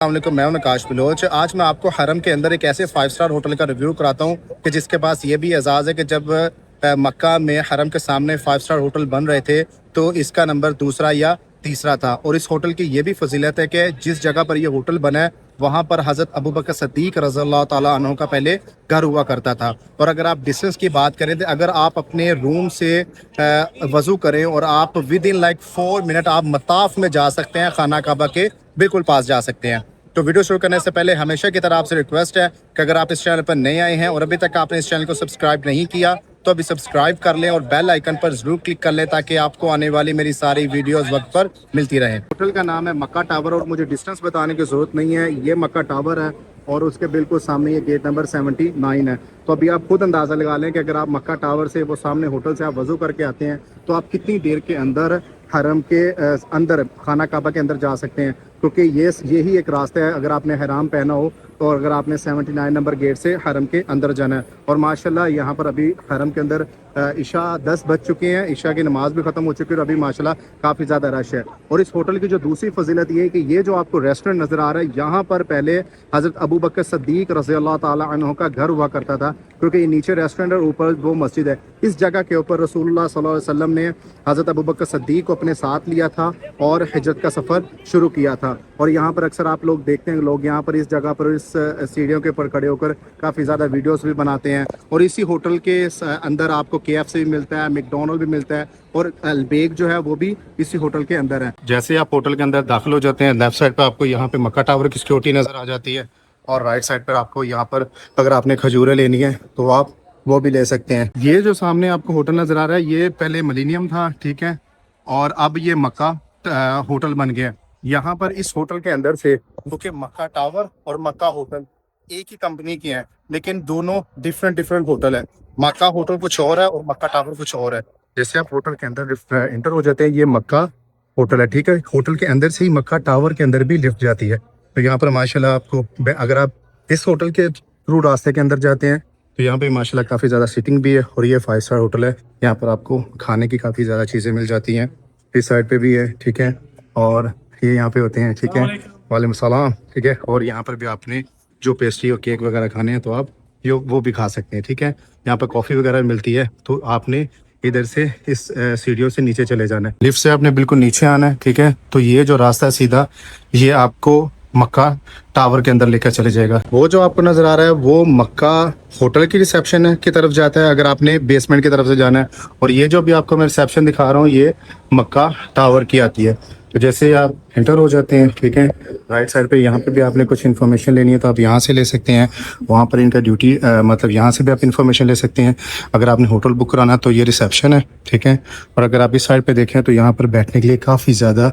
अस्सलामुअलैकुम, मैं हूं नकाश बलोच। आज मैं आपको हरम के अंदर एक ऐसे 5 स्टार होटल का रिव्यू कराता हूं कि जिसके पास ये भी एजाज़ है कि जब मक्का में हरम के सामने 5 स्टार होटल बन रहे थे तो इसका नंबर दूसरा या तीसरा था। और इस होटल की ये भी फजीलत है कि जिस जगह पर यह होटल बना है वहाँ पर हज़रत अबू बकर सिद्दीक रज़ियल्लाहु ताला अन्हु का पहले घर हुआ करता था। और अगर आप डिस्टेंस की बात करें तो अगर आप अपने रूम से वज़ू करें और आप विद इन लाइक 4 मिनट आप मताफ में जा सकते हैं, खाना काबा के बिल्कुल पास जा सकते हैं। तो वीडियो शुरू करने से पहले हमेशा की तरह आपसे रिक्वेस्ट है कि अगर आप इस चैनल पर नए आए हैं और अभी तक आपने इस चैनल को सब्सक्राइब नहीं किया तो अभी सब्सक्राइब कर लें और बेल आइकन पर जरूर क्लिक कर लें ताकि आपको आने वाली मेरी सारी वीडियोस वक्त पर मिलती रहे। होटल का नाम है मक्का टावर और मुझे डिस्टेंस बताने की ज़रूरत नहीं है, ये मक्का टावर है और उसके बिल्कुल सामने ये गेट नंबर 79 है। तो अभी आप खुद अंदाज़ा लगा लें कि अगर आप मक्का टावर से वो सामने होटल से आप वज़ू करके आते हैं तो आप कितनी देर के अंदर हरम के अंदर खाना काबा के अंदर जा सकते हैं, क्योंकि यही एक रास्ता है अगर आपने हराम पहना हो तो अगर आपने 79 नंबर गेट से हरम के अंदर जाना है। और माशाल्लाह यहाँ पर अभी हरम के अंदर इशा 10 बज चुके हैं, इशा की नमाज भी ख़त्म हो चुकी है और अभी माशाल्लाह काफ़ी ज़्यादा रश है। और इस होटल की जो दूसरी फजीलत ये है कि ये जो आपको रेस्टोरेंट नज़र आ रहा है यहाँ पर पहले हज़रत अबू बकर सिद्दीक रज़ियल्लाहु ताला अन्हु का घर हुआ करता था, क्योंकि ये नीचे रेस्टोरेंट और ऊपर वो मस्जिद है। इस जगह के ऊपर रसूलुल्लाह सल्लल्लाहु अलैहि वसल्लम ने हज़रत अबू बकर सिद्दीक को अपने साथ लिया था और हिजरत का सफ़र शुरू किया था। और यहाँ पर अक्सर आप लोग देखते हैं लोग यहाँ पर इस जगह पर इस सीढ़ियों के ऊपर खड़े होकर काफ़ी ज़्यादा वीडियोस भी बनाते हैं। और इसी होटल के अंदर आपको KFC भी मिलता है, मैकडॉनल्ड भी मिलता है और अलबेग जो है वो भी इसी होटल के अंदर है। जैसे आप होटल के अंदर दाखिल हो जाते हैं लेफ्ट साइड पर आपको यहाँ पे मक्का टावर की सिक्योरिटी नज़र आ जाती है और राइट साइड पर आपको यहाँ पर अगर आपने खजूरें लेनी है तो आप वो भी ले सकते हैं। ये जो सामने आपको होटल नज़र आ रहा है ये पहले मिलेनियम था, ठीक है, और अब ये मक्का होटल बन गया। यहाँ पर इस होटल के अंदर से, क्योंकि मक्का टावर और मक्का होटल एक ही कंपनी के हैं लेकिन दोनों डिफरेंट होटल है। मक्का होटल कुछ और है और मक्का टावर कुछ और है। जैसे आप होटल के अंदर इंटर हो जाते हैं ये मक्का होटल है, ठीक है, होटल के अंदर से ही मक्का टावर के अंदर भी लिफ्ट जाती है। तो यहाँ पर माशाल्लाह आपको अगर आप इस होटल के थ्रू रास्ते के अंदर जाते हैं तो यहाँ पे माशाल्लाह काफ़ी ज़्यादा सीटिंग भी है और ये 5 स्टार होटल है। यहाँ पर आपको खाने की काफ़ी ज़्यादा चीज़ें मिल जाती हैं, इस साइड पे भी है, ठीक है, और ये यहाँ पे होते हैं, ठीक है, वालेकुम सलाम, ठीक है। और यहाँ पर भी आपने जो पेस्ट्री और केक वगैरह खाने हैं तो आप वो भी खा सकते हैं, ठीक है। यहाँ पर कॉफ़ी वगैरह मिलती है तो आपने इधर से इस सीढ़ियों से नीचे चले जाना है, लिफ्ट से आपने बिल्कुल नीचे आना है, ठीक है। तो ये जो रास्ता है सीधा ये आपको मक्का टावर के अंदर लेकर चले जाएगा। वो जो आपको नज़र आ रहा है वो मक्का होटल की रिसेप्शन की तरफ जाता है अगर आपने बेसमेंट की तरफ से जाना है, और ये जो भी आपको मैं रिसेप्शन दिखा रहा हूँ ये मक्का टावर की आती है। तो जैसे आप एंटर हो जाते हैं, ठीक है, राइट साइड पे यहाँ पे भी आपने कुछ इन्फॉर्मेशन लेनी है तो आप यहाँ से ले सकते हैं। वहाँ पर इनका ड्यूटी मतलब यहाँ से भी आप इन्फॉर्मेशन ले सकते हैं। अगर आपने होटल बुक कराना तो ये रिसेप्शन है, ठीक है। और अगर आप इस साइड पे देखें तो यहाँ पर बैठने के लिए काफ़ी ज़्यादा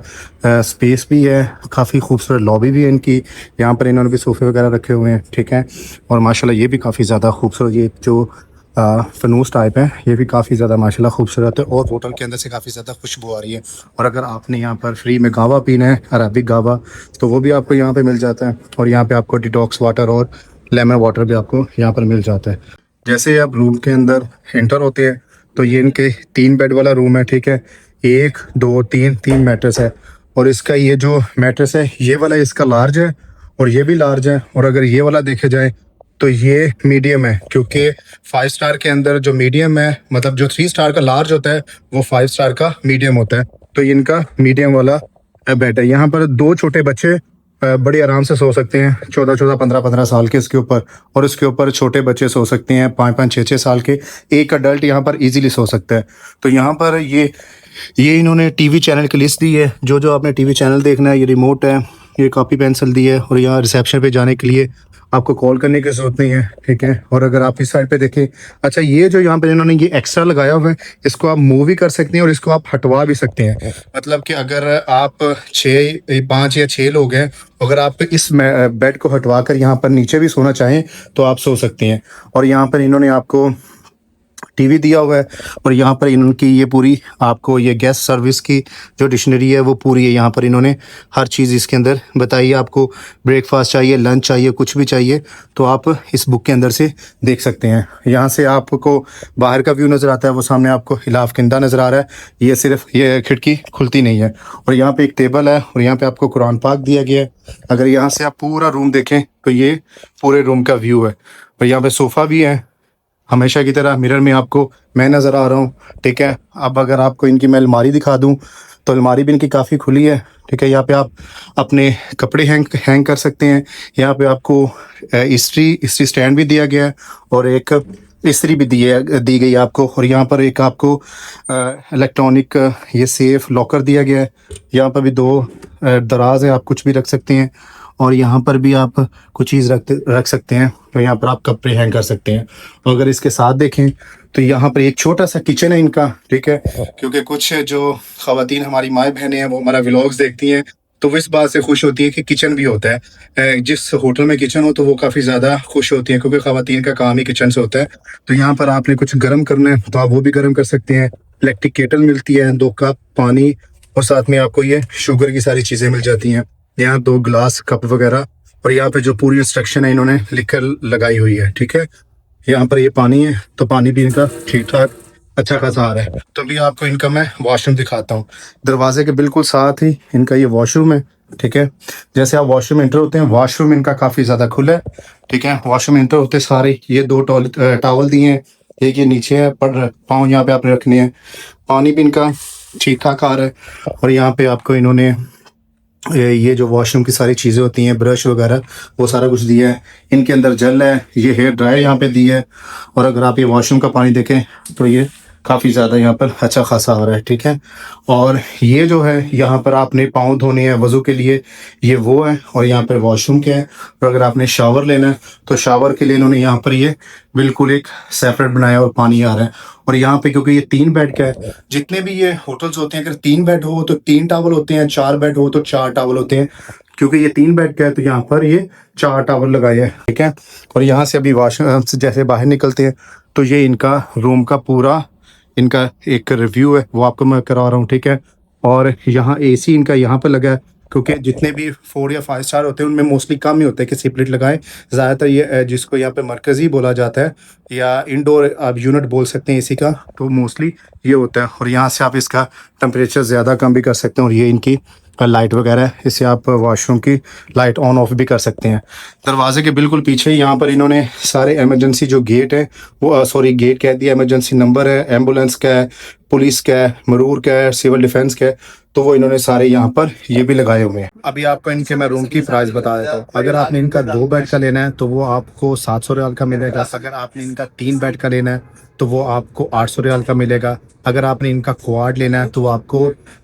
स्पेस भी है, काफ़ी खूबसूरत लॉबी भी है इनकी। यहाँ पर इन्होंने भी सोफ़े वगैरह रखे हुए हैं, ठीक है। और माशाल्लाह ये भी काफ़ी ज़्यादा खूबसूरत, ये जो फनूस टाइप है ये भी काफ़ी ज़्यादा माशाल्लाह खूबसूरत है और होटल के अंदर से काफ़ी ज़्यादा खुशबू आ रही है। और अगर आपने यहाँ पर फ्री में गावा पीना है, अरबिक गावा, तो वो भी आपको यहाँ पे मिल जाता है। और यहाँ पे आपको डिटॉक्स वाटर और लेमन वाटर भी आपको यहाँ पर मिल जाता है। जैसे आप रूम के अंदर एंटर होते हैं तो ये इनके 3 बेड वाला रूम है, ठीक है, 1 2 3 मैट्रेस है। और इसका ये जो मैट्रेस है ये वाला इसका लार्ज है और ये भी लार्ज है। और अगर ये वाला देखे जाए तो ये मीडियम है, क्योंकि 5 स्टार के अंदर जो मीडियम है, मतलब जो 3 स्टार का लार्ज होता है वो 5 स्टार का मीडियम होता है। तो इनका मीडियम वाला बेड है। यहाँ पर 2 छोटे बच्चे बड़े आराम से सो सकते हैं, 14 15 साल के इसके ऊपर, और इसके ऊपर छोटे बच्चे सो सकते हैं 5 6 साल के। एक अडल्ट यहाँ पर इजीली सो सकता है। तो यहाँ पर ये इन्होंने टीवी चैनल की लिस्ट दी है, जो आपने टीवी चैनल देखना है, ये रिमोट है, ये कॉपी पेंसिल दी है, और यहाँ रिसेप्शन पे जाने के लिए आपको कॉल करने की ज़रूरत नहीं है, ठीक है। और अगर आप इस साइड पे देखें, अच्छा ये जो यहाँ पे इन्होंने ये एक्स्ट्रा लगाया हुआ है इसको आप मूव भी कर सकते हैं और इसको आप हटवा भी सकते हैं। मतलब कि अगर आप 5 या 6 लोग हैं, अगर आप इस बेड को हटवा कर यहाँ पर नीचे भी सोना चाहें तो आप सो सकते हैं। और यहाँ पर इन्होंने आपको टीवी दिया हुआ है और यहाँ पर इनकी ये पूरी आपको ये गेस्ट सर्विस की जो डिक्शनरी है वो पूरी है। यहाँ पर इन्होंने हर चीज़ इसके अंदर बताई है। आपको ब्रेकफास्ट चाहिए, लंच चाहिए, कुछ भी चाहिए तो आप इस बुक के अंदर से देख सकते हैं। यहाँ से आपको बाहर का व्यू नज़र आता है, वो सामने आपको हिलाफ किंदा नज़र आ रहा है। ये सिर्फ ये खिड़की खुलती नहीं है। और यहाँ पे एक टेबल है और यहाँ पे आपको कुरान पाक दिया गया है। अगर यहाँ से आप पूरा रूम देखें तो ये पूरे रूम का व्यू है। और यहाँ पे सोफ़ा भी है, हमेशा की तरह मिरर में आपको मैं नज़र आ रहा हूँ, ठीक है। अब अगर आपको इनकी मैं अलमारी दिखा दूँ तो अलमारी भी इनकी काफ़ी खुली है, ठीक है। यहाँ पे आप अपने कपड़े हैंग कर सकते हैं। यहाँ पे आपको इस्त्री स्टैंड भी दिया गया है और एक इस्त्री भी दी गई है आपको। और यहाँ पर एक आपको इलेक्ट्रॉनिक ये सेफ लॉकर दिया गया है। यहाँ पर भी दो दराज है, आप कुछ भी रख सकते हैं। और यहाँ पर भी आप कुछ चीज़ रख सकते हैं, तो यहाँ पर आप कपड़े हैंग कर सकते हैं। और अगर इसके साथ देखें तो यहाँ पर एक छोटा सा किचन है इनका, ठीक है। क्योंकि कुछ जो ख़वातीन हमारी माएँ बहनें हैं वो हमारा व्लॉग्स देखती हैं तो वो इस बात से खुश होती है कि किचन भी होता है। जिस होटल में किचन हो तो वो काफ़ी ज़्यादा खुश होती हैं, क्योंकि ख़वातीन का काम ही किचन से होता है। तो यहाँ पर आपने कुछ गर्म करना है तो आप वो भी गर्म कर सकते हैं। इलेक्ट्रिक केटल मिलती है, 2 कप पानी और साथ में आपको ये शुगर की सारी चीज़ें मिल जाती हैं। यहाँ 2 ग्लास कप वगैरह। और यहाँ पे जो पूरी इंस्ट्रक्शन है इन्होंने लिख कर लगाई हुई है, ठीक है। यहाँ पर ये पानी है तो पानी भी इनका ठीक ठाक अच्छा खासा आ रहा है। तो अभी आपको इनका मैं वॉशरूम दिखाता हूँ। दरवाजे के बिल्कुल साथ ही इनका ये वॉशरूम है, ठीक है। जैसे आप वॉशरूम एंटर होते हैं, वॉशरूम इनका काफ़ी ज़्यादा खुला है, ठीक है। वॉशरूम एंटर होते सारे ये 2 टॉवल दिए हैं, एक ये नीचे है, पर पाँव यहाँ पे आपने रखने हैं। पानी भी इनका ठीक ठाक आ रहा है। और यहाँ पे आपको इन्होंने ये जो वॉशरूम की सारी चीज़ें होती हैं, ब्रश वगैरह, वो सारा कुछ दिया है। इनके अंदर जल है, ये हेयर ड्रायर यहाँ पे दी है। और अगर आप ये वॉशरूम का पानी देखें तो ये काफ़ी ज़्यादा यहाँ पर अच्छा खासा आ रहा है, ठीक है। और ये जो है यहाँ पर आपने पाँव धोने हैं वज़ू के लिए, ये वो है। और यहाँ पर वॉशरूम क्या है। और अगर आपने शावर लेना है तो शावर के लिए इन्होंने यहाँ पर ये बिल्कुल एक सेपरेट बनाया और पानी आ रहा है। और यहाँ पे क्योंकि ये 3 बेड का है, जितने भी ये होटल्स होते हैं अगर 3 बेड हो तो 3 टावल होते हैं, 4 बेड हो तो 4 टावल होते हैं। क्योंकि ये 3 बेड का है तो यहाँ पर ये 4 टावल लगाए हैं, ठीक है। और यहाँ से अभी वॉशरूम से जैसे बाहर निकलते हैं तो ये इनका रूम का पूरा इनका एक रिव्यू है, वो आपको मैं करा रहा हूँ, ठीक है। और यहाँ AC इनका यहाँ पर लगा है, क्योंकि जितने भी 4 या 5 स्टार होते हैं उनमें मोस्टली कम ही होता है कि सेपरेट लगाएं। ज़्यादातर ये जिसको यहाँ पे मरकज़ी बोला जाता है या इंडोर आप यूनिट बोल सकते हैं AC का, तो मोस्टली ये होता है। और यहाँ से आप इसका टेम्परेचर ज़्यादा कम भी कर सकते हैं। और ये इनकी लाइट वगैरह है, इससे आप वॉशरूम की लाइट ऑन ऑफ भी कर सकते हैं। दरवाजे के बिल्कुल पीछे यहाँ पर इन्होंने सारे एमरजेंसी जो गेट है वो सॉरी गेट कह दिया, एमरजेंसी नंबर है, एम्बुलेंस का है, पुलिस का है, मरूर का है, सिविल डिफेंस का है, तो वो इन्होंने सारे यहाँ पर ये भी लगाए हुए हैं। अभी आपको इनके मैं रूम की प्राइस बता देता हूँ। अगर आपने इनका 2 बेड का लेना है तो वो आपको 700 रियाल का मिलेगा। अगर आपने इनका 3 बेड का लेना है तो वो आपको 800 रियाल का मिलेगा। अगर आपने इनका क्वाड लेना है तो वो आपको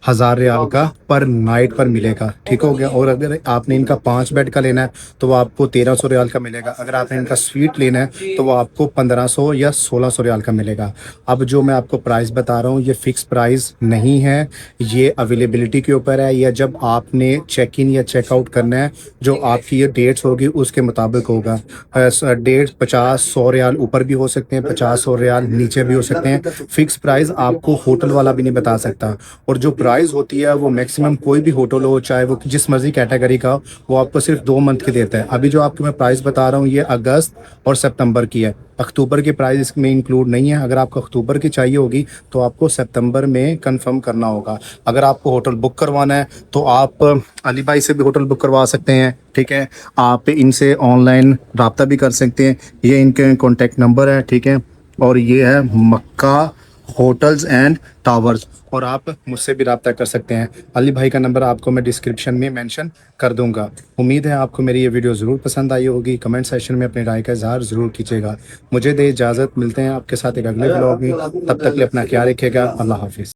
1000 रियाल का पर नाइट पर मिलेगा, ठीक हो गया। और अगर आपने इनका 5 बेड का लेना है तो वो आपको 1300 रियाल का मिलेगा। अगर आपने इनका स्वीट लेना है तो वो आपको 1500 या 1600 रियाल का मिलेगा। अब जो मैं आपको प्राइस बता रहा हूँ ये फिक्स प्राइस नहीं है, ये अवेलेबिलिटी के ऊपर है, या जब आपने चेक इन या चेकआउट करना है जो आपकी ये डेट्स होगी उसके मुताबिक होगा। डेट 50-100 रियाल ऊपर भी हो सकते हैं, 50-100 रियाल नीचे भी हो सकते हैं। फिक्स प्राइस आपको होटल वाला भी नहीं बता सकता। और जो प्राइस होती है वो मैक्सिमम कोई भी होटल हो चाहे वो जिस मर्जी कैटेगरी का, वो आपको सिर्फ 2 मंथ की देता है। अभी जो आपको मैं प्राइस बता रहा हूँ ये अगस्त और सितंबर की है, अक्टूबर की प्राइस इसमें इंक्लूड नहीं है। अगर आपको अक्टूबर की चाहिए होगी तो आपको सितंबर में कंफर्म करना होगा। अगर आपको होटल बुक करवाना है तो आप अली भाई से भी होटल बुक करवा सकते हैं, ठीक है। आप इनसे ऑनलाइन रब्ता भी कर सकते हैं, ये इनके कॉन्टेक्ट नंबर है, ठीक है। और ये है मक्का होटल्स एंड टावर्स, और आप मुझसे भी रब्ता कर सकते हैं। अली भाई का नंबर आपको मैं डिस्क्रिप्शन में मेंशन कर दूंगा। उम्मीद है आपको मेरी ये वीडियो ज़रूर पसंद आई होगी। कमेंट सेक्शन में अपनी राय का इजहार ज़रूर कीजिएगा। मुझे दे इजाज़त, मिलते हैं आपके साथ एक अगले ब्लॉग में। तब तक के लिए अपना ख्याल रखिएगा। अल्लाह हाफिज़।